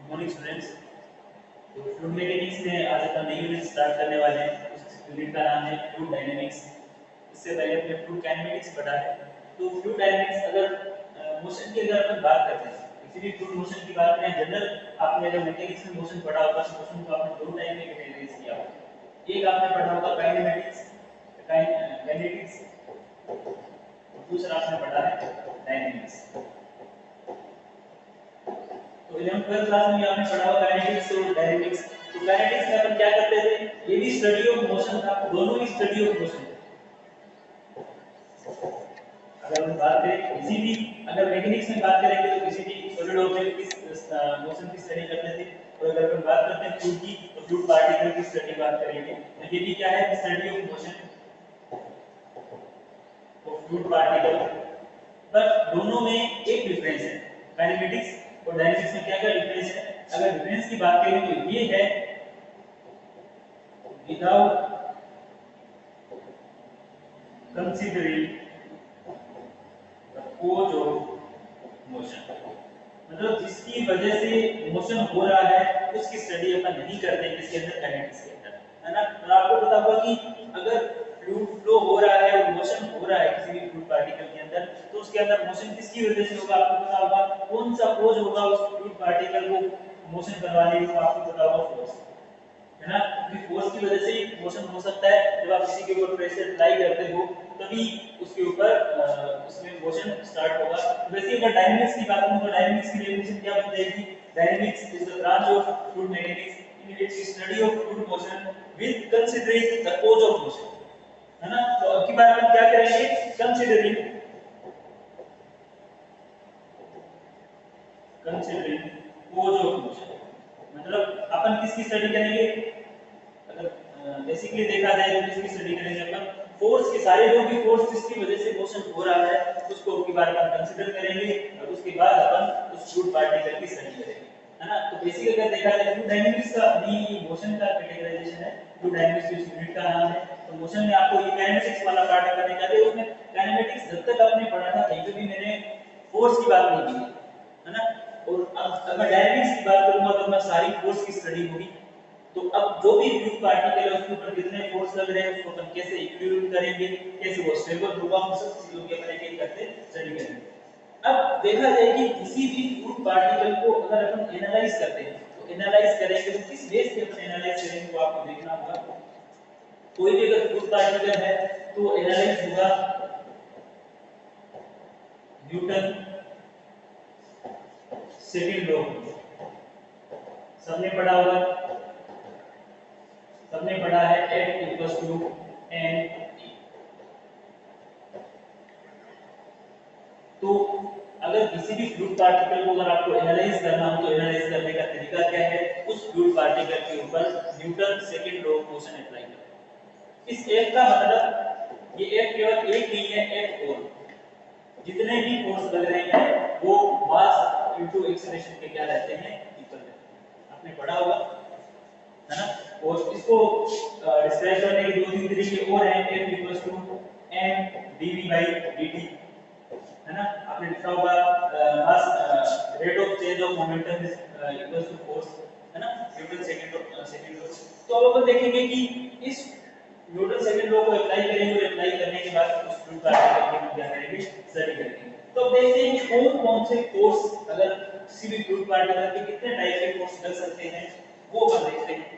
Morning students. तो fluid mechanics में आज अपन नई यूनिट स्टार्ट करने वाले हैं। उस यूनिट का नाम है फ्लूइड डायनेमिक्स। इससे पहले अपने फ्लूइड काइनेमेटिक्स पढ़ा है। तो फ्लूइड डायनेमिक्स अगर मोशन की अगर अपन बात करते हैं, किसी भी फ्लूइड मोशन की बात करें, जनरल आपने जब मैकेनिक्स में मोशन पढ़ा होगा तो मोशन को आपने दो टाइप में कैटेगराइज किया होगा। एक आपने पढ़ा होगा काइनेमेटिक्स, काइनेटिक्स, दूसरा आपने पढ़ा है डायनेमिक्स। तो 11th 12th क्लास में आपने पढ़ा होगा काइनेटिक्स और डायनेमिक्स। तो काइनेटिक्स में अपन क्या करते थे, ये भी स्टडी ऑफ मोशन था, दोनों ही स्टडी ऑफ मोशन थे। अगर हम बात करें किसी भी, अगर मैकेनिक्स में बात करेंगे तो किसी भी सॉलिड ऑब्जेक्ट की मोशन की स्टडी करते थे, और अगर अपन बात करते हैं फ्लूइड की तो फ्लूइड पार्टिकल की स्टडी बात करेंगे। तो ये भी क्या है, स्टडी ऑफ मोशन और फ्लूइड पार्टिकल। बट दोनों में एक डिफरेंस है, काइनेमेटिक्स और डायनेमिक्स में क्या क्या डिफरेंस है। अगर डिफरेंस की बात करें तो ये है without considering the cause of motion, मतलब जिसकी वजह से मोशन हो रहा है उसकी स्टडी अपन नहीं करते किसके अंदर, काइनेटिक्स के अंदर, है ना। तो आपको पता होगा कि अगर फ्लूइड फ्लो हो रहा है और मोशन हो रहा है किसी भी फ्लूइड पार्टिकल के अंदर, तो उसके अंदर मोशन किसकी वजह से होगा, आपको पता होगा। कौन सा फोर्स होगा उस फ्लूइड पार्टिकल को मोशन करवाने में, आपको पता होगा फोर्स, है ना। क्योंकि फोर्स की वजह से ही मोशन हो सकता है। जब आप किसी के ऊपर प्रेशर अप्लाई करते हो तभी उसके ऊपर उसमें मोशन स्टार्ट होगा। वैसे अगर डायनेमिक्स की बात करूं तो डायनेमिक्स की डेफिनेशन क्या बन जाएगी, dynamics is the branch of fluid mechanics in which we study of fluid motion with considering the cause of motion, है ना। तो अब की बार हम क्या करेंगे, कंसीडरिंग कोज ऑफ मोशन, मतलब अपन किसकी स्टडी करेंगे। अगर बेसिकली देखा जाए तो किसकी स्टडी करेंगे अपन, फोर्स के सारे जो भी फोर्स जिसकी वजह से मोशन हो रहा है उसको की बार अपन कंसीडर करेंगे, और उसके बाद अपन उस फ्लूइड पार्टिकल की स्टडी करेंगे, है ना। तो बेसिकली अगर देखा जाए फ्लूइड डायनेमिक्स का भी मोशन का कैटेगराइजेशन है, फ्लूइड डायनेमिक्स इस यूनिट का नाम है। तो मोशन में आपको ये काइनेमेटिक्स वाला पार्ट करने का है, उसमें काइनेमेटिक्स जब तक आपने पढ़ा था कहीं पे भी मैंने फोर्स की बात नहीं की, है ना। और अब अगर डायनेमिक्स की बात करूंगा तो मैं सारी फोर्स की स्टडी होगी। तो अब जो भी फ्लूइड पार्टिकल है उसके ऊपर कितने फोर्स लग रहे हैं उसको अपन कैसे इक्विलिब्रियम करेंगे, कैसे वो स्टेबल होगा, हम सब चीजों की अपन एक करते स्टडी करेंगे। अब देखा जाए कि किसी भी फ्लूइड पार्टिकल को अगर अपन एनालाइज करते हैं तो एनालाइज करेंगे तो किस बेस पे अपन एनालाइज करेंगे वो आपको देखना होगा। कोई भी अगर फ्लूइड पार्टिकल है तो एनालाइज होगा न्यूटन सेकंड लॉ, सबने पढ़ा होगा, सबने पढ़ा है F = ma। तो अगर किसी भी फ्लूइड पार्टिकल को अगर आपको एनालाइज करना हो तो एनालाइज करने का तरीका क्या है, उस फ्लूइड पार्टिकल के ऊपर Newton second law of motion apply करें। इस F का मतलब ये F केवल एक नहीं है, F और जितने भी फोर्स लग रहे हैं वो मास इनटू एक्सेलरेशन के क्या रहते हैं, इक्वल रहते हैं। आपने पढ़ा होगा, है ना। और इसको डिस्क्राइब करने के दो तीन तरीके और हैं, F = mdv/dt, है ना। आपने लिखा होगा mass rate of change of momentum equals to force, है ना, न्यूटन सेकंड लॉ। तो अब अपन देखेंगे कि इस न्यूटन सेकंड लॉ को अप्लाई करेंगे, और अप्लाई करने के बाद उस फ्लूइड पार्टिकल की हम क्या करेंगे, स्टडी करेंगे। तो अब देखते हैं कि कौन कौन से फोर्स अगर किसी भी फ्लूइड पार्टिकल के कितने टाइप के फोर्स लग सकते हैं वो अपन देखते हैं।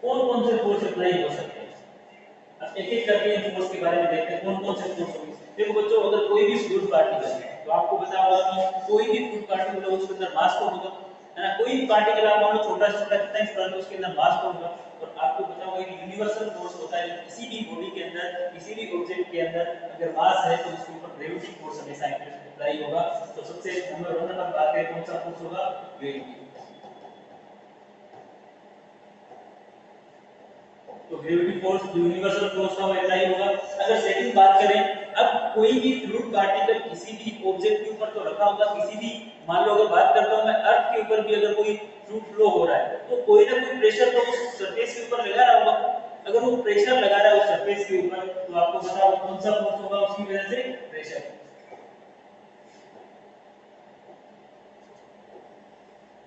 कौन कौन से फोर्स अप्लाई हो सकते हैं, अब एक एक करके इन फोर्स के बारे में देखते हैं कौन कौन से फोर्स होंगे। देखो बच्चों, अगर कोई भी फ्लूइड पार्टिकल है तो आपको पता होगा कि कोई भी फ्लूइड पार्टिकल है उसके अंदर मास तो होगा, है ना। कोई भी पार्टिकल आप मान लो छोटा से छोटा कितना ही स्मॉल उसके अंदर मास तो होगा। और आपको पता होगा कि यूनिवर्सल फोर्स होता है किसी भी बॉडी के अंदर, किसी भी ऑब्जेक्ट के अंदर अगर मास है तो उसके ऊपर ग्रेविटी फोर्स हमेशा अप्लाई होगा। तो सबसे नंबर 1 पर बात करें कौन सा फोर्स होगा, ग्रेविटी। तो ग्रेविटी फोर्स यूनिवर्सल फोर्स का अप्लाई होगा। अगर सेकंड बात करें, अब कोई भी फ्लूइड पार्टिकल किसी भी ऑब्जेक्ट के ऊपर तो रखा होगा, किसी भी, मान लो अगर बात करता हूं मैं अर्थ के ऊपर भी अगर कोई फ्लूइड फ्लो हो रहा है तो कोई ना कोई प्रेशर तो उस सरफेस के ऊपर लगा रहा होगा। अगर वो प्रेशर लगा रहा है उस सरफेस के ऊपर तो आपको पता होगा कौन सा फोर्स होगा, उसकी वजह से प्रेशर।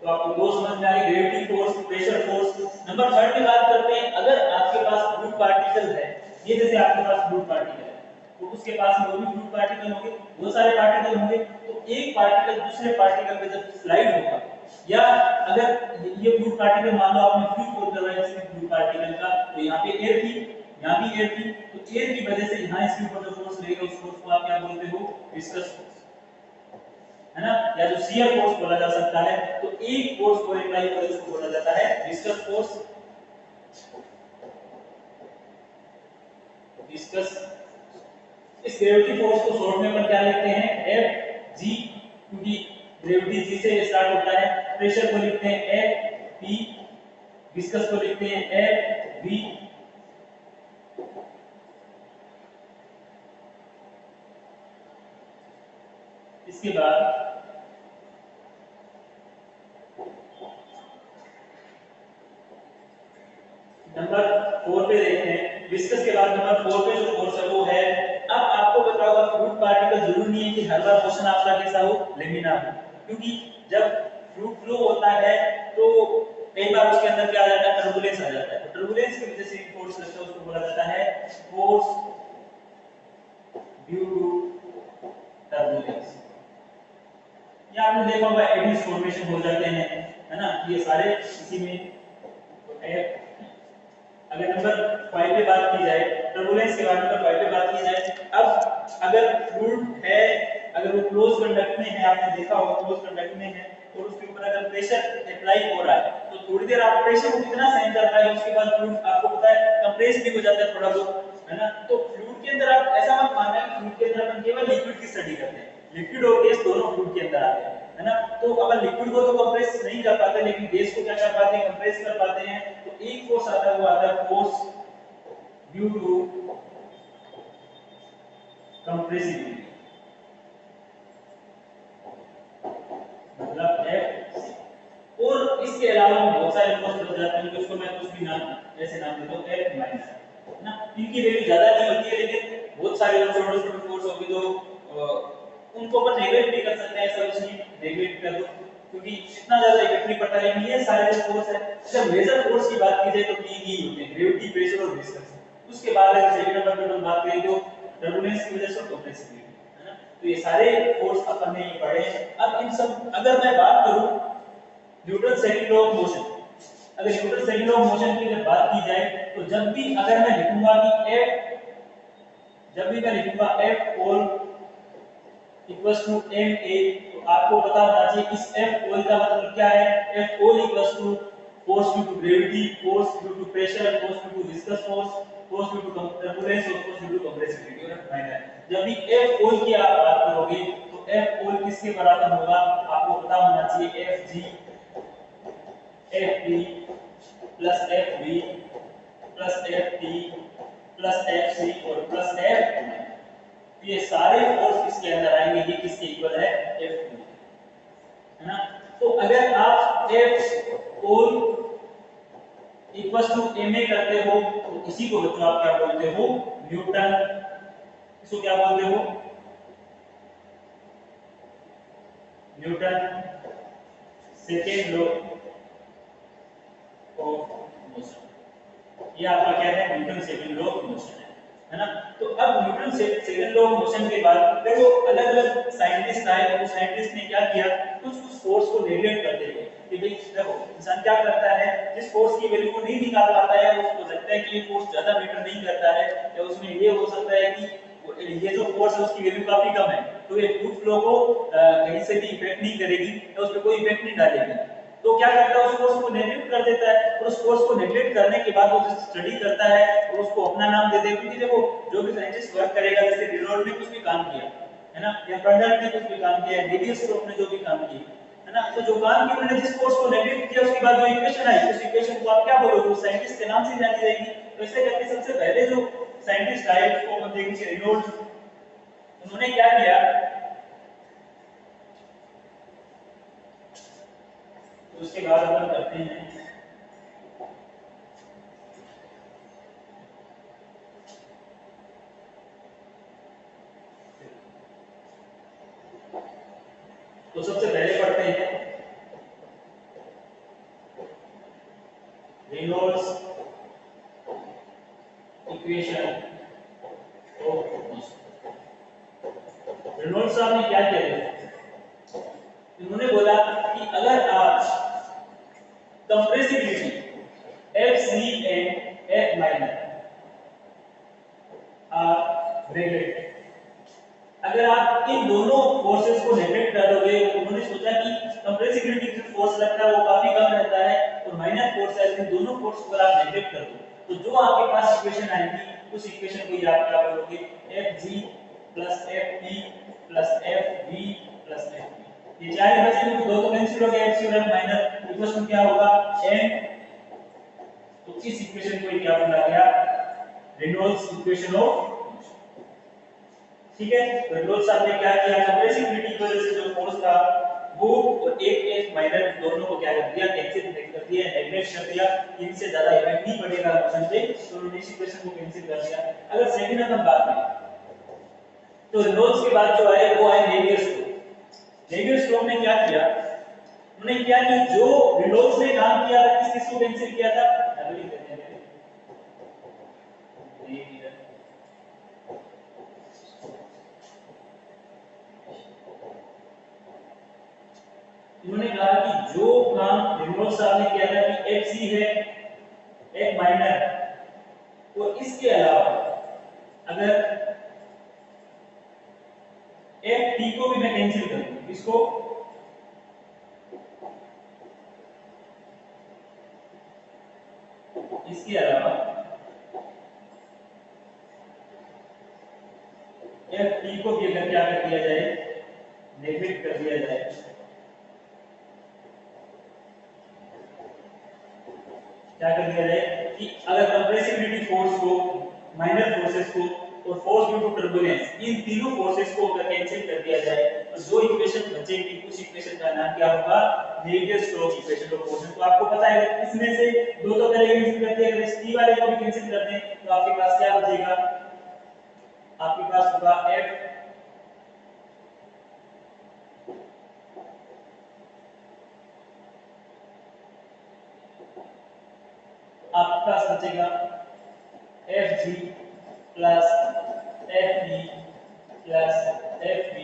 तो आपको दो समझ में आ गई, gravity force, pressure force. Number third की बात करते हैं, अगर आपके पास फ्लूइड पार्टिकल है, ये जैसे आपके पास फ्लूइड पार्टिकल है तो उसके पास में वो भी फ्लूइड पार्टिकल होंगे, बहुत सारे पार्टिकल होंगे, तो एक पार्टिकल दूसरे पार्टिकल पे जब स्लाइड होगा, या अगर ये फ्लूइड पार्टिकल मान लो आपने फ्लूइड को करवाया इसमें फ्लूइड पार्टिकल का, तो यहाँ पे एयर थी, यहाँ भी एयर थी, तो एयर की वजह से यहाँ इसके ऊपर जो फोर्स लगेगा उस फोर्स को आप क्या बोलते हो, विस्कस फोर्स, है ना, या जो शियर फोर्स बोला जा सकता है। तो एक फोर्स को अप्लाई करके उसको बोला जाता है विस्कस फोर्स। विस्कस, इस ग्रेविटी फोर्स को शॉर्ट में अपन क्या लिखते हैं, एफ जी, क्योंकि ग्रेविटी जी से स्टार्ट होता है। प्रेशर को लिखते हैं एफ पी, विस्कस को लिखते हैं एफ वी। इसके बाद नंबर 4 पे देखते हैं, विस्कस के बाद नंबर 4 पे जो फोर्स है वो है, अब आपको पता होगा फ्लूइड पार्टिकल जरूरी नहीं है कि हर बार मोशन आपका कैसा हो, लेमिनार हो, क्योंकि जब फ्लूइड फ्लो होता है तो कई बार उसके अंदर क्या आ जाता है, टर्बुलेंस आ जाता है। तो टर्बुलेंस की वजह से फोर्स लगता है, उसको बोला जाता है फोर्स ड्यू टू टर्बुलेंस। या आपने देखा होगा एडीज फॉर्मेशन हो जाते हैं, है ना, ये सारे इसी में। तो अगर नंबर 5 पे बात की जाए, टर्बुलेंस के बाद नंबर 5 पे बात की जाए, अब अगर फ्लूइड है, अगर वो क्लोज कंडक्ट में है, आपने देखा होगा क्लोज कंडक्ट में है, तो उसके ऊपर अगर प्रेशर अप्लाई हो रहा है तो थोड़ी देर आप प्रेशर को कितना सहन कर पाएंगे, उसके बाद फ्लूइड आपको पता है कंप्रेस भी हो जाता है थोड़ा बहुत, है ना। तो फ्लूइड के अंदर आप ऐसा मत मानना कि फ्लूइड के अंदर अपन केवल लिक्विड की स्टडी करते हैं, लिक्विड और गैस दोनों फ्लूइड के अंदर आते हैं, है ना। तो अपन लिक्विड को तो कंप्रेस नहीं कर पाते, लेकिन गैस को क्या कर पाते हैं, कंप्रेस कर पाते हैं। तो एक फोर्स आता है, वो आता है फोर्स ड्यू टू कंप्रेसिबिलिटी, मतलब F। और इसके अलावा बहुत सारे फोर्स बन जाते हैं, उसको मैं कुछ भी नाम ऐसे नाम देता हूं F माइनस, है ना। इनकी वैल्यू ज्यादा नहीं होती है, लेकिन बहुत सारे छोटे छोटे फोर्स होंगे जो उनको अपन नेगलेक्ट भी कर सकते हैं, ऐसा कुछ नहीं, नेगलेक्ट कर दो क्योंकि इतना ज्यादा इफेक्ट नहीं पड़ता। लेकिन ये सारे जो फोर्स है, जब मेजर फोर्स की बात की जाए तो तीन ही होते हैं, ग्रेविटी, प्रेशर और विस्कस। उसके बाद अगर सेकंड नंबर पे हम बात करें तो टर्बुलेंस की वजह से कंप्रेसिबिलिटी, है ना। तो ये सारे फोर्स अपन ने ये पढ़े हैं। अब इन सब अगर मैं बात करूं Newton second law of motion, अगर Newton second law of motion की अगर बात की जाए तो जब भी अगर मैं लिखूंगा कि F, जब भी मैं लिखूंगा F all equals to ma, तो आपको पता होना चाहिए इस F ऑल का मतलब क्या है। F all equals to force due to gravity, force due to pressure, force due to viscous force, force due to turbulence और फोर्स ड्यू टू कंप्रेसिबिलिटी और फाइनल। जब भी F ऑल की आप बात करोगे तो F ऑल किसके बराबर होगा, आपको पता होना चाहिए Fg Fp plus Fv plus Ft plus Fc और प्लस F। ये सारे फोर्स इसके अंदर आएंगे, ये किसके इक्वल है, F, है ना। तो अगर आप F all equal to ma करते हो तो इसी को बच्चों आप क्या बोलते हो, न्यूटन, इसको क्या बोलते हो, Newton second law of motion. ये आपका क्या है, Newton second law of motion है ना। तो अब Newton second law of motion के बाद देखो अलग अलग साइंटिस्ट आए, तो साइंटिस्ट ने क्या किया, कुछ कुछ फोर्स को नेगलेक्ट करते हुए कि भाई देखो इंसान क्या करता है, जिस फोर्स की वैल्यू को नहीं निकाल पाता है, उसको लगता है कि ये फोर्स ज्यादा मैटर नहीं करता है, या उसमें ये हो सकता है कि ये जो फोर्स है उसकी वैल्यू काफी कम है, तो ये फ्लूइड फ्लो को कहीं से भी इफेक्ट नहीं करेगी या उस पर कोई इफेक्ट नहीं डालेगी। तो क्या करता है, उस फोर्स को नेगलेक्ट कर देता है, और उस फोर्स को नेगलेक्ट करने के बाद वो स्टडी करता है और उसको अपना नाम दे देता है। क्योंकि देखो जो भी साइंटिस्ट वर्क करेगा, जैसे रिनॉल्ड ने कुछ भी काम किया है ना, या फर्डर ने कुछ भी काम किया, डेविड स्टोक ने जो भी काम किया, है ना। तो जो काम की उन्होंने जिस फोर्स को नेगलेक्ट किया उसके बाद जो इक्वेशन आई उस इक्वेशन को आप क्या बोलोगे, उस साइंटिस्ट के नाम से जानी जाएगी। तो ऐसे करके सबसे पहले जो साइंटिस्ट आए उसको हम देखेंगे रेनॉल्ड्स। उन्होंने क्या किया, तो उसके बाद अपन करते हैं तो सबसे पहले पढ़ते हैं Reynolds equation of motion. Reynolds साहब ने क्या किया, उन्होंने बोला कि अगर आप compressibility Fc and F minor are regulated, अगर आप इन दोनों फोर्सेस को नेगलेक्ट कर दोगे, उन्होंने सोचा कि कंप्रेसिबिलिटी जो फोर्स लगता है वो काफी कम रहता है और माइनर फोर्स है, इन दोनों फोर्स को अगर आप नेगलेक्ट कर दो तो जो आपके पास इक्वेशन आएगी उस इक्वेशन को आप क्या बोलोगे, Fg plus Fp plus Fv plus Fp। ये चार बचे तो दो तो कैंसिल हो गए, Fc और F माइनर इक्वेशन क्या होगा n। तो इस इक्वेशन को क्या बोला गया, रेनॉल्ड्स इक्वेशन ऑफ। ठीक है, तो रेनॉल्ड्स साहब ने क्या किया, कंप्रेसिबिलिटी की वजह से जो फोर्स था वो एक एक माइनर दोनों को क्या कर दिया, कैंसिल कर दिया, नेगलेक्ट कर दिया, इनसे ज्यादा इफेक्ट नहीं पड़ेगा मोशन पे, तो उन्होंने इस इक्वेशन को कैंसिल कर दिया। अगर सेकंड अपन बात करें तो रेनॉल्ड्स के बाद जो आए वो आए नेवियर-स्टोक्स। नेवियर-स्टोक्स ने क्या किया, उन्होंने क्या कि जो रेनॉल्ड्स ने काम किया था किस किस को कैंसिल किया था, डबल करते हैं इन्होंने कहा कि जो काम रेनॉल्ड्स साहब ने किया था कि Fc है एक माइनर, तो इसके अलावा अगर Ft को भी मैं कैंसिल कर दूं, इसको इसके अलावा Ft को भी अगर क्या कर दिया जाए, नेगलेक्ट कर दिया जाए, क्या कर दिया जाए कि अगर कंप्रेसिबिलिटी फोर्स को, माइनर फोर्सेस को और फोर्स ड्यू टू टर्बुलेंस, इन तीनों फोर्सेस को अगर कैंसिल कर दिया जाए तो जो इक्वेशन बचेगी उस इक्वेशन का नाम क्या होगा, नेवियर-स्टोक्स इक्वेशन ऑफ मोशन। तो आपको पता है इसमें से दो तो पहले कैंसिल करते हैं, अगर इस टी वाले को भी कैंसिल कर दें तो आपके पास क्या बचेगा, आपके पास होगा F आपके पास बचेगा Fg plus Fp plus Fv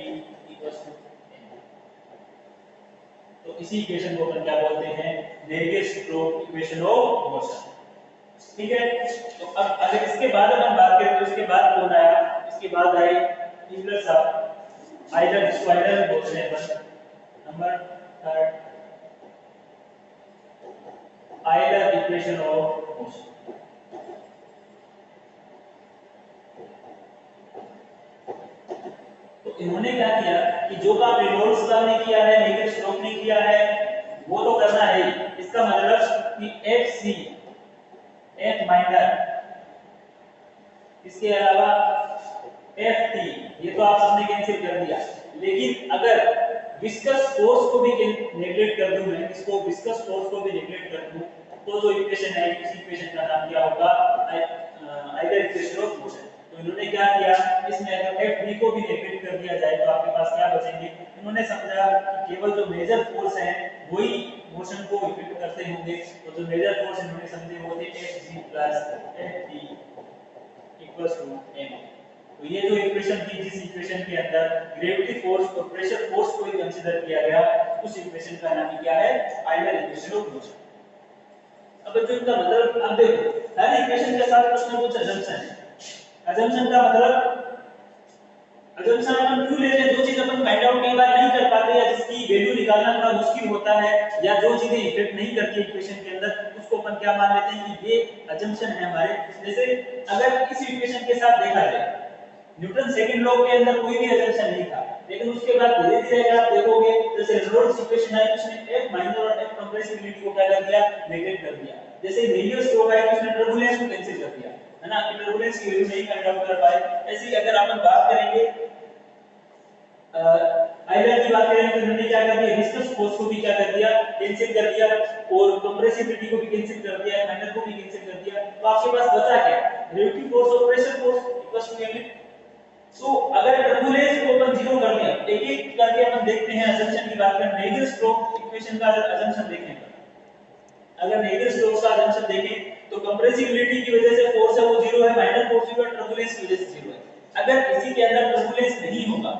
equals to n। तो इसी इक्वेशन को अपन क्या बोलते हैं, नेवियर-स्टोक्स इक्वेशन ऑफ मोशन। ठीक है, तो अब अगर इसके बाद अपन बात करें तो इसके बाद कौन आया, इसके बाद आए ईलर साहब, आइलर जिसको आइलर बोलते हैं अपन, number third Euler equation of motion. तो इन्होंने क्या किया कि जो काम रेनॉल्ड्स साहब ने किया है, नेवियर-स्टोक्स ने किया है, वो तो करना है। इसका मतलब कि Fc F माइनर, इसके अलावा Ft ये तो आप सबने कैंसिल कर दिया, लेकिन अगर विस्कस फोर्स को भी नेगलेक्ट कर दूं मैं, इसको विस्कस फोर्स को भी नेगलेक्ट कर दूं तो जो इक्वेशन है इस इक्वेशन का नाम क्या होगा, आइलर इक्वेशन ऑफ मोशन। तो इन्होंने क्या किया, इसमें अगर Fv को भी नेगलेक्ट कर दिया जाए तो आपके पास क्या बचेंगे, इन्होंने समझा कि केवल जो मेजर फोर्स है वही मोशन को इफेक्ट करते होंगे, तो जो मेजर फोर्स इन्होंने समझे वो थे Fg plus Ft equals to m। तो ये जो इक्वेशन थी, जिस इक्वेशन के अंदर ग्रेविटी फोर्स और प्रेशर फोर्स को ही कंसीडर किया गया, उस इक्वेशन का नाम क्या है, आइलर इक्वेशन ऑफ मोशन। अब जो इनका मतलब, अब देखो हर इक्वेशन के साथ कुछ ना कुछ अजम्पशन है। अजम्पशन का मतलब, अजम्पशन अपन क्यों लेते हैं, जो चीज अपन फाइंड आउट कई बार नहीं कर पाते या जिसकी वैल्यू निकालना थोड़ा मुश्किल होता है, या जो चीजें इफेक्ट नहीं करती इक्वेशन के अंदर, उसको अपन क्या मान लेते हैं कि ये अजम्पशन है हमारे। जैसे अगर इस इक्वेशन के साथ देखा जाए, न्यूटन सेकंड लॉ के अंदर कोई भी अजम्पशन नहीं था, लेकिन उसके बाद धीरे धीरे अगर आप देखोगे, जैसे रेनॉल्ड्स इक्वेशन है उसने F माइनर और F कंप्रेसिबिलिटी को क्या कर दिया, नेगलेक्ट कर दिया। जैसे रेडियल स्ट्रोक है उसने टर्बुलेंस को कैंसिल कर दिया, है ना, कि टर्बुलेंस की वैल्यू नहीं फाइंड आउट कर पाए। ऐसे ही अगर अपन बात करेंगे आइलर की बात करें तो इन्होंने क्या कर दिया, विस्कस फोर्स को भी क्या कर दिया, कैंसिल कर दिया, और कंप्रेसिबिलिटी को भी कैंसिल कर दिया, माइनर को भी कैंसिल कर दिया। तो आपके पास बचा क्या, रिलेटिव फोर्स और pressure force equals to mv। So अगर टर्बुलेंस को अपन जीरो कर दिया, एक एक करके अपन देखते हैं असम्पशन की बात करें। नेगेटिव स्ट्रोक इक्वेशन का अगर असम्पशन देखें, अगर नेगेटिव स्ट्रोक का असम्पशन देखें तो कंप्रेसिबिलिटी की वजह से फोर्स है वो जीरो है, माइनर फोर्स भी टर्बुलेंस की वजह से जीरो है। अगर इसी के अंदर टर्बुलेंस नहीं होगा,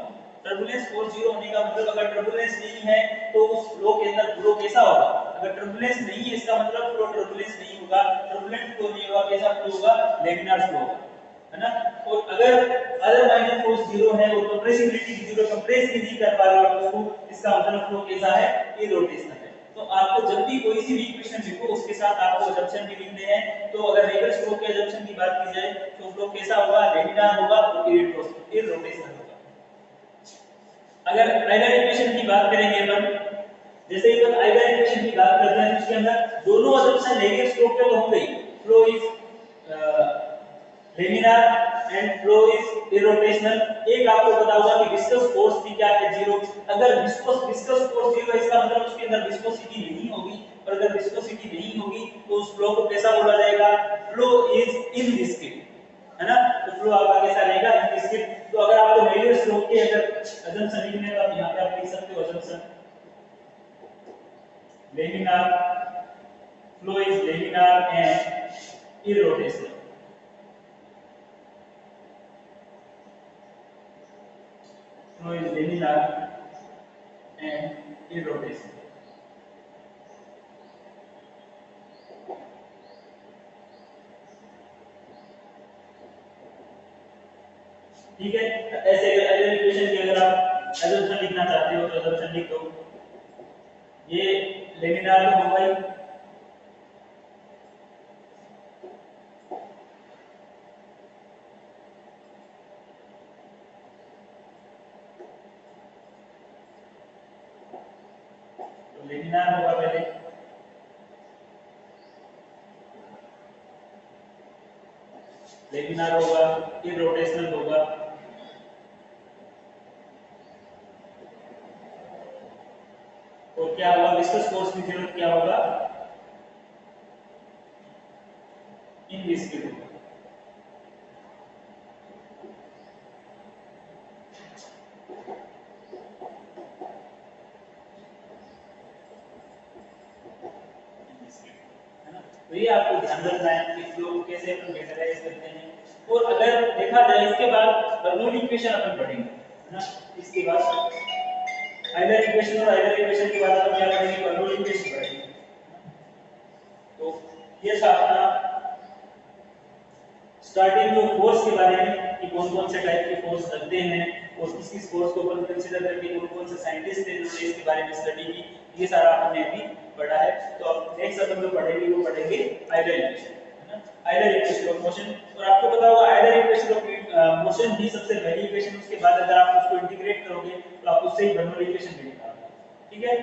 टर्बुलेंस फोर्स जीरो होने का मतलब अगर टर्बुलेंस नहीं है तो उस फ्लो के अंदर फ्लो कैसा होगा, अगर टर्बुलेंस नहीं है इसका मतलब फ्लो टर्बुलेंस नहीं होगा, टर्बुलेंट फ्लो नहीं होगा, कैसा फ्लो होगा, लैमिनार फ्लो होगा, है ना। और अगर अदर माइनर फोर्स जीरो है और कंप्रेसिबिलिटी जीरो, कंप्रेस भी नहीं कर पा रहे हो उसको, इसका मतलब फ्लो कैसा है, इरोटेशनल है। तो आपको जब भी कोई सी भी इक्वेशन लिखो उसके साथ आपको असम्पशन भी लिखने हैं। तो अगर रेगल स्ट्रोक के असम्पशन की बात की जाए तो फ्लो कैसा होगा, लैमिनार होगा और इरोटेशनल होगा। अगर आइलर इक्वेशन की बात करेंगे अपन, जैसे ही अपन आइलर इक्वेशन की बात करते हैं तो उसके अंदर दोनों असम्पशन नेगेटिव स्ट्रोक पे तो होंगे ही, flow is laminar and flow is irrotational. एक आपको पता होगा कि विस्कस फोर्स थी क्या है, जीरो। अगर विस्कस फोर्स जीरो है इसका मतलब उसके अंदर विस्कोसिटी नहीं होगी, और अगर विस्कोसिटी नहीं होगी तो उस फ्लो को कैसा बोला जाएगा, फ्लो इज इनविस्किड, है ना। तो फ्लो आपका कैसा रहेगा, इनविस्किड। तो अगर आपको नेगेटिव स्ट्रोक के अगर असम्पशन लिखने हैं तो आप यहां पे आप लिख सकते हो assumption laminar, flow is laminar and irrotational. Flow is laminar and irrotational. ठीक है, ऐसे अगर इक्वेशन की अगर आप असम्पशन लिखना चाहते हो तो असम्पशन लिख दो। ये लेमिनार तो होगा ही, तो लेमिनार होगा पहले, लेमिनार होगा, इरोटेशनल होगा, और क्या होगा, विस्कस फोर्स की जरूरत क्या होगा, इनविस्किड होगा। तो ये आपको ध्यान रखना है कि फ्लो को कैसे अपन जनरलाइज करते हैं। और अगर देखा जाए इसके बाद बर्नौली इक्वेशन अपन पढ़ेंगे, है ना। इसके बाद आइलर इक्वेशन और आइलर इक्वेशन के बाद अपन क्या पढ़ेंगे, बर्नौली इक्वेशन पढ़ेंगे। तो ये था अपना स्टार्टिंग जो फोर्स के बारे में कि कौन कौन से टाइप के फोर्स लगते हैं और किस किस फोर्स को अपन कंसीडर करके कौन कौन से साइंटिस्ट थे जिन्होंने इसके बारे में स्टडी की, ये सारा हमने अभी पढ़ा है। तो अब नेक्स्ट अपन जो पढ़ेंगे वो पढ़ेंगे आइलर इक्वेशन, है ना, आइलर इक्वेशन ऑफ मोशन। और आपको पता होगा आइलर इक्वेशन ऑफ मोशन भी सबसे पहली इक्वेशन, उसके बाद अगर आप उसको इंटीग्रेट करोगे तो आप उससे ही बर्नौली इक्वेशन भी निकालोगे। ठीक है,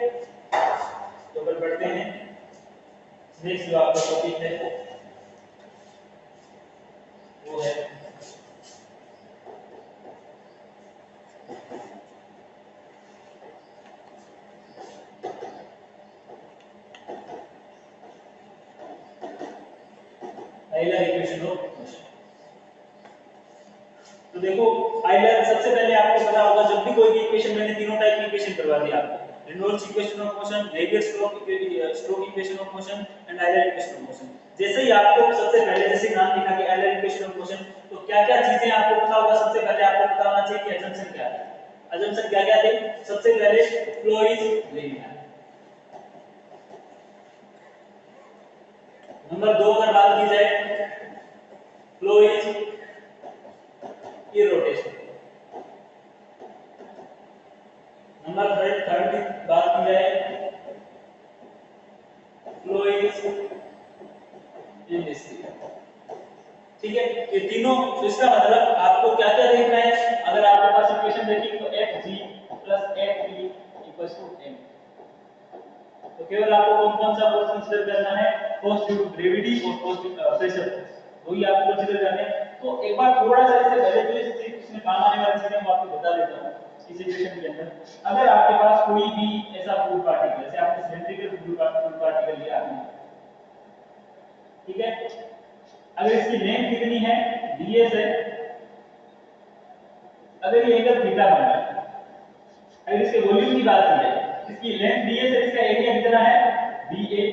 तो अपन पढ़ते हैं नेक्स्ट जो आपका टॉपिक है वो है आइलर इक्वेशन ऑफ मोशन। तो देखो आइलर सबसे पहले आपको पता होगा जब भी कोई भी इक्वेशन, मैंने तीनों टाइप की इक्वेशन करवा दी आपको, Reynolds equation of motion, radial stroke equation of motion and Euler equation of motion. जैसे ही आपको सबसे पहले जैसे नाम लिखा कि आइलर इक्वेशन ऑफ मोशन, तो क्या-क्या चीजें आपको पता होगा, सबसे पहले आपको पता होना चाहिए कि असम्पशन क्या है। असम्पशन क्या-क्या थे, सबसे पहले फ्लो इज लिनियर। नंबर 2 अगर बात की जाए flow is irrotational. Number third की बात की जाए फ्लो इज इनविस्किड। ठीक है, ये तीनों। तो इसका मतलब आपको क्या क्या देखना है, अगर आपके पास इक्वेशन देखी तो Fg + Fp = m, केवल आपको कौन कौन सा फोर्स कंसीडर करना है, फोर्स ड्यू टू ग्रेविटी और फोर्स ड्यू प्रेशर फोर्स, वही आपको कंसीडर करना है। तो एक बार थोड़ा सा इससे पहले जो इसमें काम आने वाली चीजें मैं आपको बता देता हूँ। इस इक्वेशन के अंदर अगर आपके पास कोई भी ऐसा फ्लूइड पार्टिकल, जैसे आपने सिलेंड्रिकल फ्लूइड पार्टिकल लिया आपने, ठीक है, अगर इसकी लेंथ कितनी है, ds है, अगर ये एंगल थीटा बन रहा है, अगर इसके वॉल्यूम की बात की जाए, इसकी लेंथ ds है, इसका एरिया कितना है, dA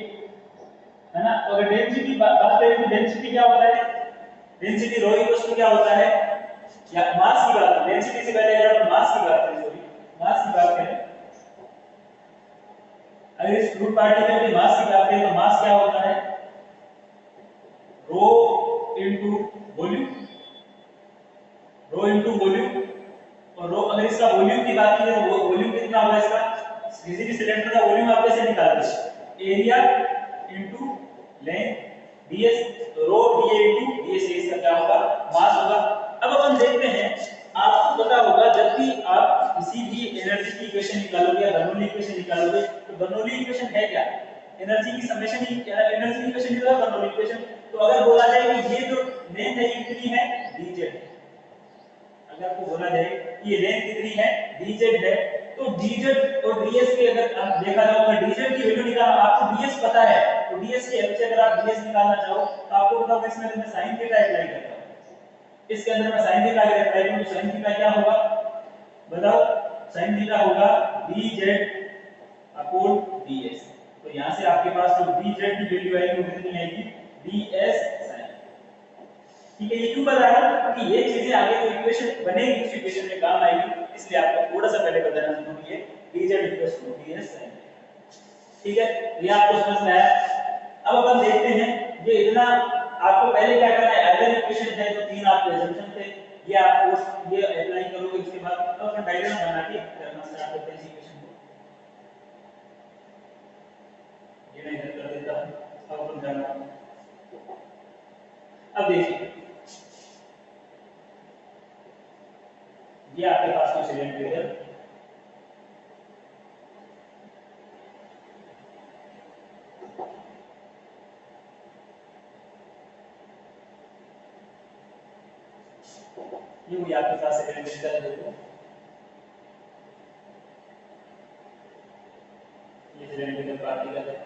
है ना। तो अगर डेंसिटी बात करें तो डेंसिटी क्या होता है, डेंसिटी रो इक्वल्स टू क्या होता है, या मास की बात, डेंसिटी से पहले अगर हम मास की बात करें, सॉरी मास की बात करें, अगर इस फ्लूइड पार्टिकल की मास की बात करें तो मास क्या होता है, रो इनटू वॉल्यूम, रो इनटू वॉल्यूम। और रो अगर इसका वॉल्यूम की बात करें तो वॉल्यूम कितना होगा इसका, किसी भी सिलेंडर का वॉल्यूम आप कैसे निकालते हैं, एरिया इनटू लेंथ ds, रो dA इनटू ds, इसका क्या होगा, मास होगा। अब अपन देखते हैं, आपको पता होगा जब भी आप किसी भी एनर्जी की इक्वेशन निकालोगे या बर्नौली इक्वेशन निकालोगे, तो बर्नौली इक्वेशन है क्या, एनर्जी की समेशन ही, एनर्जी की इक्वेशन ही है बर्नौली इक्वेशन। तो अगर बोला जाए कि ये जो लेंथ है ये कितनी है, dz, अगर आपको बोला जाए कि ये लेंथ कितनी है, dz है, तो dz और ds के अगर आप देखा जाओ, अगर dz की वैल्यू निकालना, आपको ds पता है, तो ds की हेल्प से अगर आप ds निकालना चाहो तो आपको बताओ इसमें मैं sin थीटा अप्लाई करता हूं, इसके अंदर मैं sin थीटा अप्लाई करूं तो sin थीटा क्या होगा, बताओ, sin थीटा होगा dz अपॉन ds। तो यहां से आपके पास जो dz की वैल्यू आएगी वो कितनी आएगी, ds sin। ठीक है, ये क्यों बता रहा हूं, क्योंकि ये चीजें आगे जो इक्वेशन बनेगी उस इक्वेशन में काम आएगी, इसलिए आपको थोड़ा सा पहले बताना जरूरी है, dz ds sin। ठीक है, ये आपको समझ में आया। अब अपन देखते हैं, ये इतना आपको पहले क्या करना है, अगर इक्वेशन है तो तीन आपके असम्पशन थे, ये आप ये अप्लाई करोगे, उसके बाद तो अपन डायग्राम बना के करना स्टार्ट करते हैं इस इक्वेशन को। ये मैं इधर कर देता हूं, अब अपन करना, अब देखिए ये आपके पास में सिलेंडर, ये हुई आपके पास सिलेंडर, देखो ये सिलेंडर पार्टिकल है,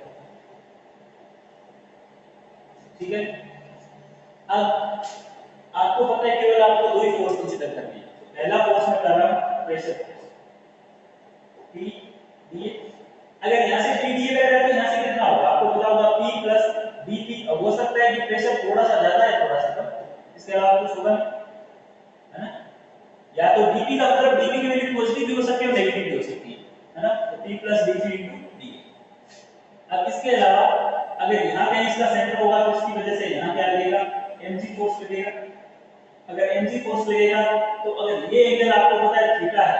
ठीक है। अब आपको पता है केवल आपको दो ही फोर्स कंसीडर करनी है, पहला फोर्स मैं कर रहा हूं प्रेशर फोर्स, P D, अगर यहां से P D लग रहा है तो यहां से कितना होगा, आपको पता होगा P प्लस dP। अब हो सकता है कि प्रेशर थोड़ा सा ज्यादा है थोड़ा सा कम, इसके अलावा कुछ होगा नहीं, है ना, या तो dP का मतलब dP की वैल्यू पॉजिटिव भी हो सकती है और नेगेटिव भी हो सकती है ना, तो P plus dP into D। अब इसके अलावा अगर यहां कहीं इसका सेंटर होगा तो इसकी वजह से यहां क्या लगेगा, mg फोर्स लगेगा। अगर mg फोर्स लगेगा तो अगर ये एंगल आपको पता है थीटा है,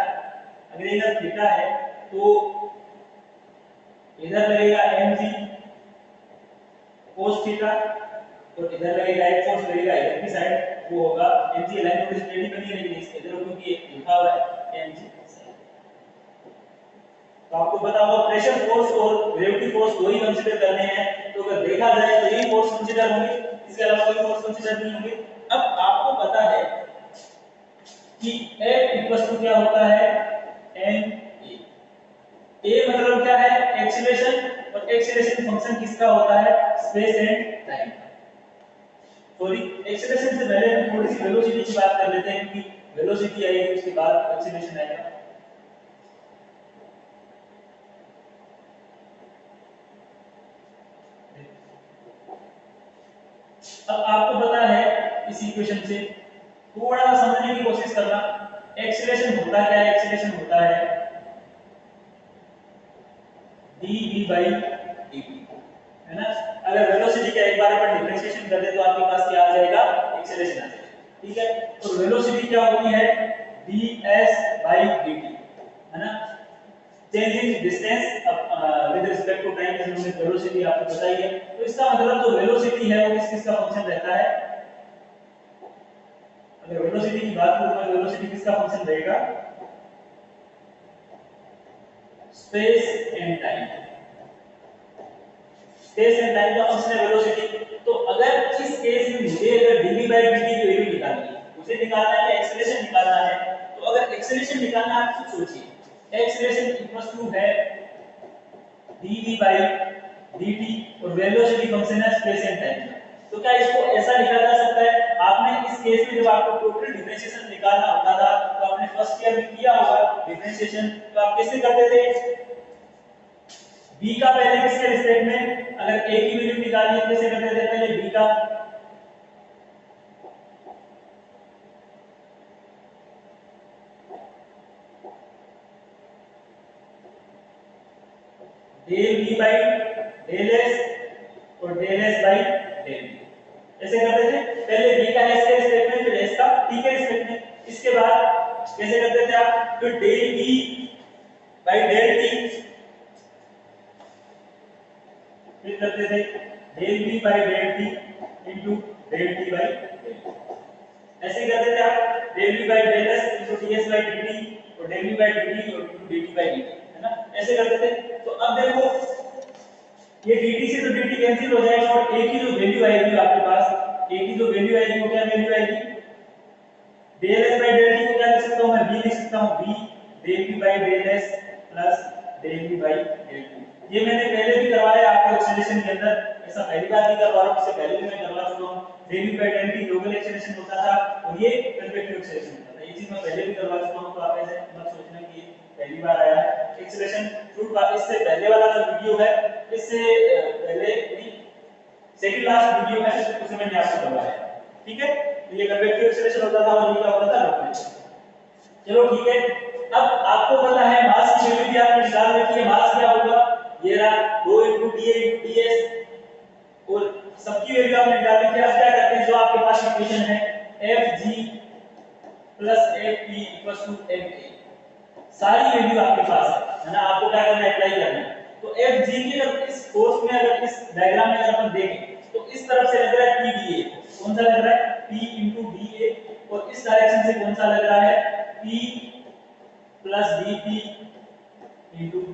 अगर एंगल थीटा है तो इधर लगेगा mg cos थीटा और इधर लगेगा एक फोर्स लगेगा इधर की साइड, वो होगा mg। लाइन थोड़ी टेढ़ी बनी है लेकिन इसके इधर क्योंकि लिखा हुआ है mg। तो आपको पता होगा प्रेशर फोर्स और ग्रेविटी फोर्स दो ही कंसीडर करने हैं, तो अगर देखा जाए तो यही फोर्स कंसीडर होंगे, इसके अलावा कोई फोर्स कंसीडर नहीं होंगे। अब आपको पता है कि F क्या होता है, ma, a मतलब क्या है, एक्सीलरेशन, और एक्सीलरेशन फंक्शन किसका होता है, space and time. Sorry, acceleration से पहले हम थोड़ी सी वेलोसिटी की बात कर लेते हैं, क्योंकि वेलोसिटी आएगी उसके बाद एक्सीलरेशन आएगा। अब आपको पता है इस इक्वेशन से थोड़ा सा समझने की कोशिश करना, एक्सीलरेशन होता क्या है, एक्सीलरेशन होता है dv by dt, है ना। अगर वेलोसिटी का एक बार अपन डिफरेंशिएशन कर दे तो आपके पास क्या आ जाएगा, एक्सीलरेशन आ जाएगा, ठीक है। तो वेलोसिटी क्या होती है, ds by dt, है ना, change in distance with respect to time, जैसे हमने वेलोसिटी आपको बताई है। तो इसका मतलब जो वेलोसिटी है वो किसका फंक्शन रहता है, अगर वेलोसिटी की बात करूं तो वेलोसिटी किसका फंक्शन रहेगा, space and time, space and time का फंक्शन है वेलोसिटी। तो अगर इस केस में मुझे अगर dv by dt की वैल्यू निकालनी है, मुझे निकालना है कि एक्सेलरेशन निकालना है, तो अगर एक्सेलरेशन निकालना है आप खुद सोचिए, एक्सेलरेशन इक्वल्स टू है dv by dt और वेलोसिटी फंक्शन है स्पेस एंड टाइम का। तो क्या इसको ऐसा लिखा जा सकता है? आपने इस केस में जब आपको टोटल डिफरेंशिएशन निकालना होता था तो आपने फर्स्ट ईयर में किया होगा डिफरेंशिएशन, तो आप कैसे करते थे? b का पहले किसके रिस्पेक्ट में अगर a की वैल्यू निकालनी है कैसे करते थे? पहले b का del v by del s और del s by del v, ऐसे करते थे। पहले b का s के रिस्पेक्ट में, फिर s का t के रिस्पेक्ट में। इसके बाद कैसे करते थे आप? फिर del v by del t, फिर करते थे del v by del t into del t by del t, ऐसे करते थे आप del v by del s into ds by dt और del v by dt और into dt by dt, है ना? ऐसे करते थे। तो अब देखो ये dt से तो dt कैंसिल हो जाएगा और a की जो वैल्यू आएगी आपके पास, a की जो वैल्यू आएगी वो क्या वैल्यू आएगी? del s by del t को क्या लिख सकता हूं मैं? v लिख सकता हूं, v del v by del s plus del v by del t। ये मैंने पहले भी करवाया आपको एक्सेलरेशन के अंदर, ऐसा पहली बार नहीं करवा रहा हूं, इससे पहले भी मैं करवा चुका हूं। del v by del t global acceleration होता था और ये कन्वेक्टिव एक्सेलरेशन होता था। ये चीज मैं पहले भी करवा चुका हूं, तो आप ऐसे मत सोचना कि पहली बार आया है एक्सेलरेशन। फ्रूट का इससे पहले वाला जो वीडियो है, इससे पहले भी सेकंड लास्ट वीडियो है उसमें मैंने आपको करवाया है, ठीक है? तो ये कन्वेक्टिव एक्सेलरेशन होता था और ये क्या होता था? रोटेशन। चलो ठीक है, अब आपको पता है मास की वैल्यू भी आपने निकाल रखी है। मास क्या होगा? ये रहा 2 * dA * ds और सबकी वैल्यू आपने निकाल ली। अब क्या करते हैं, जो आपके पास इक्वेशन है Fg + Fe = ma, सारी वैल्यू आपके पास है ना? आपको क्या करना है? अप्लाई करना है। तो Fg की अगर इस फोर्स में, अगर इस डायग्राम में अगर अपन देखें तो इस तरफ से लग रहा है PdA, कौन सा लग रहा है? P * dA, और इस डायरेक्शन से कौन सा लग रहा है? P + dP * dV,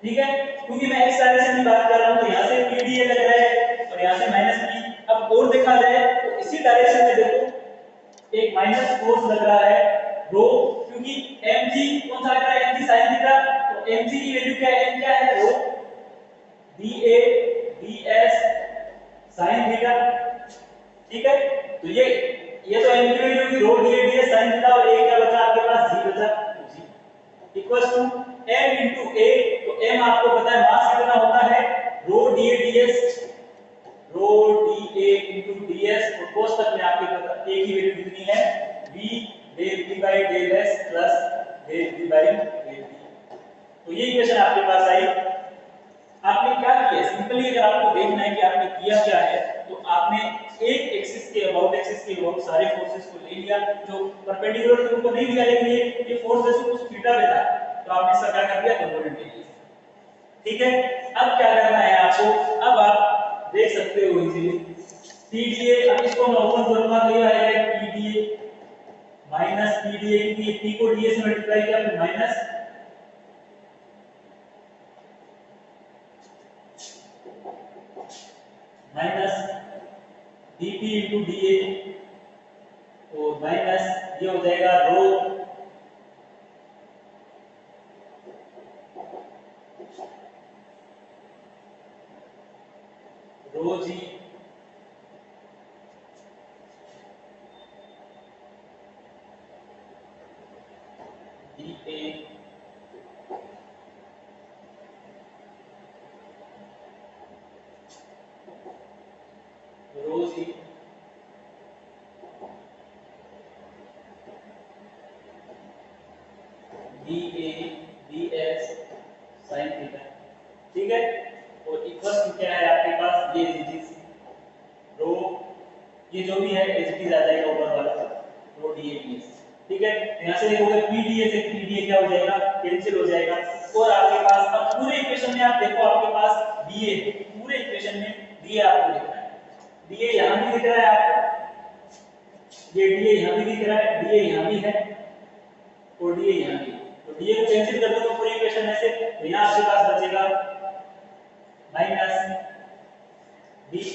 ठीक है? क्योंकि मैं इस डायरेक्शन की बात कर रहा हूं तो यहां से PdA लग रहा है और यहां से -P। अब और देखा जाए तो इसी डायरेक्शन में देखो एक माइनस फोर्स लग रहा है रो, क्योंकि mg कौन सा लग रहा है? mg sin theta. तो mg की वैल्यू क्या है? m क्या है? Rho dA ds sin theta, ठीक है? तो ये तो m की वैल्यू की rho dA ds sin theta और a क्या बचा आपके पास? g बचा, g equals to m into a। तो m आपको पता है मास कितना होता है? रो dA ds, रो dA into ds, और cos तक में आपके पता a की वैल्यू कितनी है? v del v by del s plus del v by del t। तो ये इक्वेशन आपके पास आई। आपने क्या किया? सिंपली अगर आपको देखना है कि आपने किया क्या है, तो आपने एक एक्सिस के अबाउट सारे फोर्सेस को ले लिया जो परपेंडिकुलर थे, उनको नहीं लिया, लेकिन ये फोर्स जैसे कुछ थीटा पे था तो आपने इसका क्या कर दिया? कंपोनेंट ले लिया, ठीक है? अब क्या करना है आपको? अब आप देख सकते हो इजीली PdA, अब इसको मैं ओपन करूंगा तो ये आएगा PdA माइनस PdA, क्योंकि ये P को dA से मल्टीप्लाई किया फिर माइनस dP into dA और माइनस ये हो जाएगा रो g dA रो g dA ds sin theta, ठीक है? और इक्वल टू क्या है आपके पास? ये चीज रो, ये जो भी है एच डी आ जाएगा ऊपर वाला रो dA ds, ठीक है? यहां से देखोगे PdA से PdA क्या हो जाएगा? कैंसिल हो जाएगा। और आपके पास अब पूरे इक्वेशन में आप देखो, आपके पास dA, पूरे इक्वेशन में dA आपको लिखना है। dA यहां भी दिख रहा है आपको, ये dA यहां भी दिख रहा है, dA यहां भी है और dA यहां भी। तो dA को कैंसिल कर दो पूरी इक्वेशन में से, तो यहां आपके पास बचेगा माइनस dp,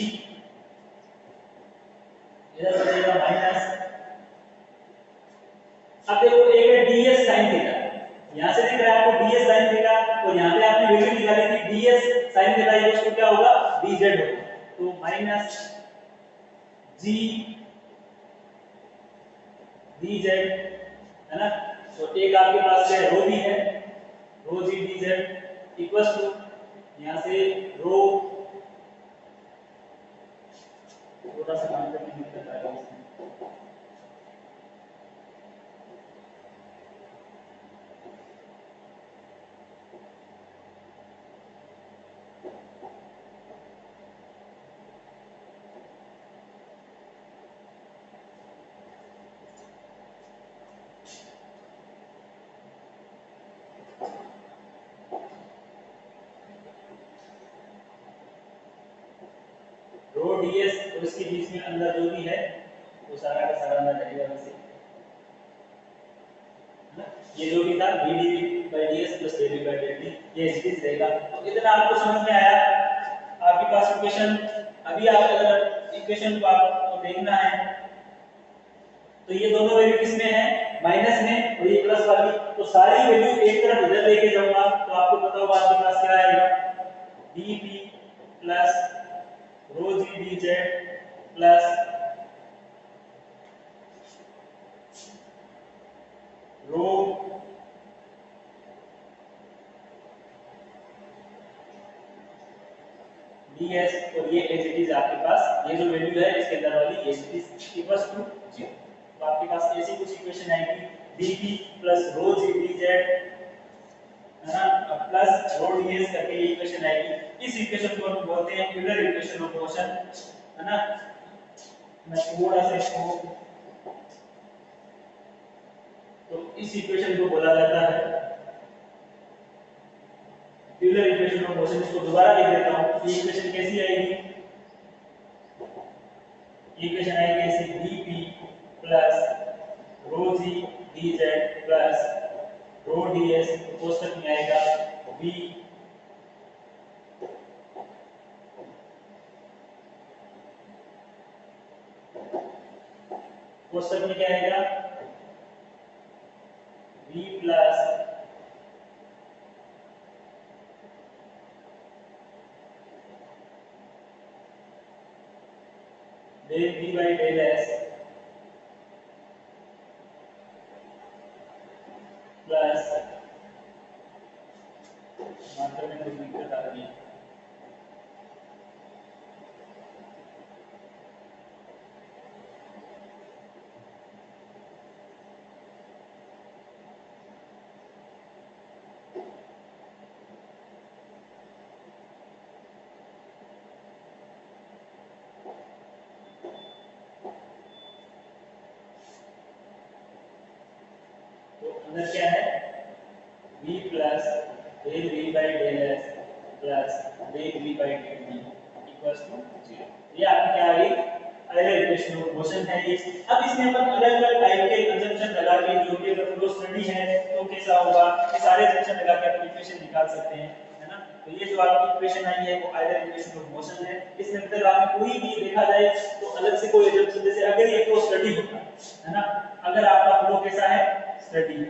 इधर बचेगा माइनस, अब देखो एक है ds sin थीटा, यहां से दिख रहा है आपको ds sin थीटा, और यहां पे आपने वैल्यू निकाली थी ds sin theta equal to क्या होगा, dz होगा, तो माइनस g dz है ना, तो एक आपके पास है रो भी है, रो जी dz इक्वल टू यहां से रो, थोड़ा सा काम करने में दिक्कत आ रही है, रो ds और इसके बीच में अंदर जो भी है वो सारा का सारा अंदर रहेगा वैसे, है ना, ये जो भी था d dv by ds plus dv by dt ये चीज रहेगा। तो इतना आपको समझ में आया, आपके पास इक्वेशन, अभी आप अगर इक्वेशन को आपको देखना है तो ये दोनों वैल्यू किसमें है, माइनस में, और ये प्लस वाली, तो सारी वैल्यू एक तरफ इधर लेके जाऊंगा तो आपको पता होगा आपके पास क्या आएगा, dp plus rho g dz plus रो ds, और ये एज इट इज आपके पास ये जो वैल्यू है इसके अंदर वाली as it is equals to 0, तो आपके पास ऐसी कुछ इक्वेशन आएगी dp plus rho g dz है ना, प्लस रो ds करके ये इक्वेशन आएगी, इस इक्वेशन को हम बोलते हैं यूलर इक्वेशन ऑफ मोशन, है ना, मैं थोड़ा सा इसको, तो इस इक्वेशन को बोला जाता है यूलर इक्वेशन ऑफ मोशन। इसको दोबारा लिख देता हूं, ये इक्वेशन कैसी आएगी, ये इक्वेशन आएगी ऐसे dp plus rho g dz plus रो ds, कोष्ठक में आएगा v कोष्ठक में क्या आएगा v plus del v by del s plus, मात्रा में कुछ दिक्कत आ रही है, तो अंदर क्या है v plus del v by del s plus del v by del t equals to 0, ये आपकी क्या आ गई अगले इक्वेशन ऑफ मोशन है ये। अब इसमें अपन अलग अलग टाइप के कंजम्पशन लगा के, जो कि अगर फ्लो स्टडी है तो कैसा होगा, ये सारे कंजम्पशन लगा के अपन इक्वेशन निकाल सकते हैं, है ना, तो ये जो आपकी इक्वेशन आई है वो आइडल इक्वेशन ऑफ मोशन है। इसमें मतलब आपने कोई भी देखा जाए तो अलग से कोई एजम्पशन, जैसे अगर ये फ्लो स्टडी होता है ना, अगर आपका फ्लो कैसा है स्टडी,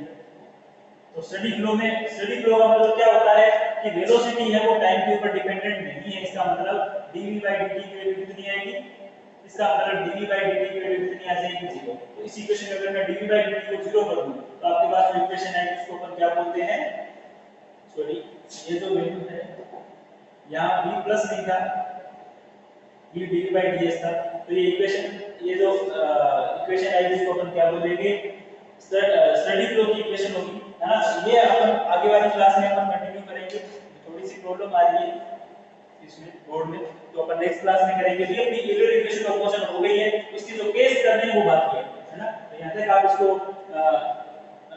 तो स्टडी फ्लो में, स्टडी फ्लो का मतलब क्या होता है कि वेलोसिटी है वो टाइम के ऊपर डिपेंडेंट नहीं है, इसका मतलब dv by dt की वैल्यू कितनी आएगी, इसका मतलब dv by dt की वैल्यू कितनी आ जाएगी 0। तो इस इक्वेशन में अगर मैं dv by dt को 0 कर दूं तो आपके पास जो इक्वेशन है इसको अपन क्या बोलते हैं, सॉरी ये जो वैल्यू है यहां v प्लस नहीं था, v dv by ds था, तो ये इक्वेशन, ये जो इक्वेशन है इसको अपन क्या बोलेंगे, स्टडी फ्लो की इक्वेशन होगी, है ना। ये अपन आगे वाली क्लास में अपन कंटिन्यू करेंगे, थोड़ी सी प्रॉब्लम आ रही है इसमें बोर्ड में, तो अपन नेक्स्ट क्लास में करेंगे। ये भी यूलर इक्वेशन ऑफ मोशन हो गई है, इसकी जो केस करने वो बाकी है ना, तो यहां तक आप इसको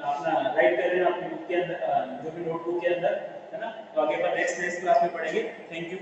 अपना राइट कर लेना अपनी बुक के अंदर, जो भी नोटबुक के अंदर, है ना, तो आगे अपन नेक्स्ट क्लास में पढ़ेंगे। Thank you.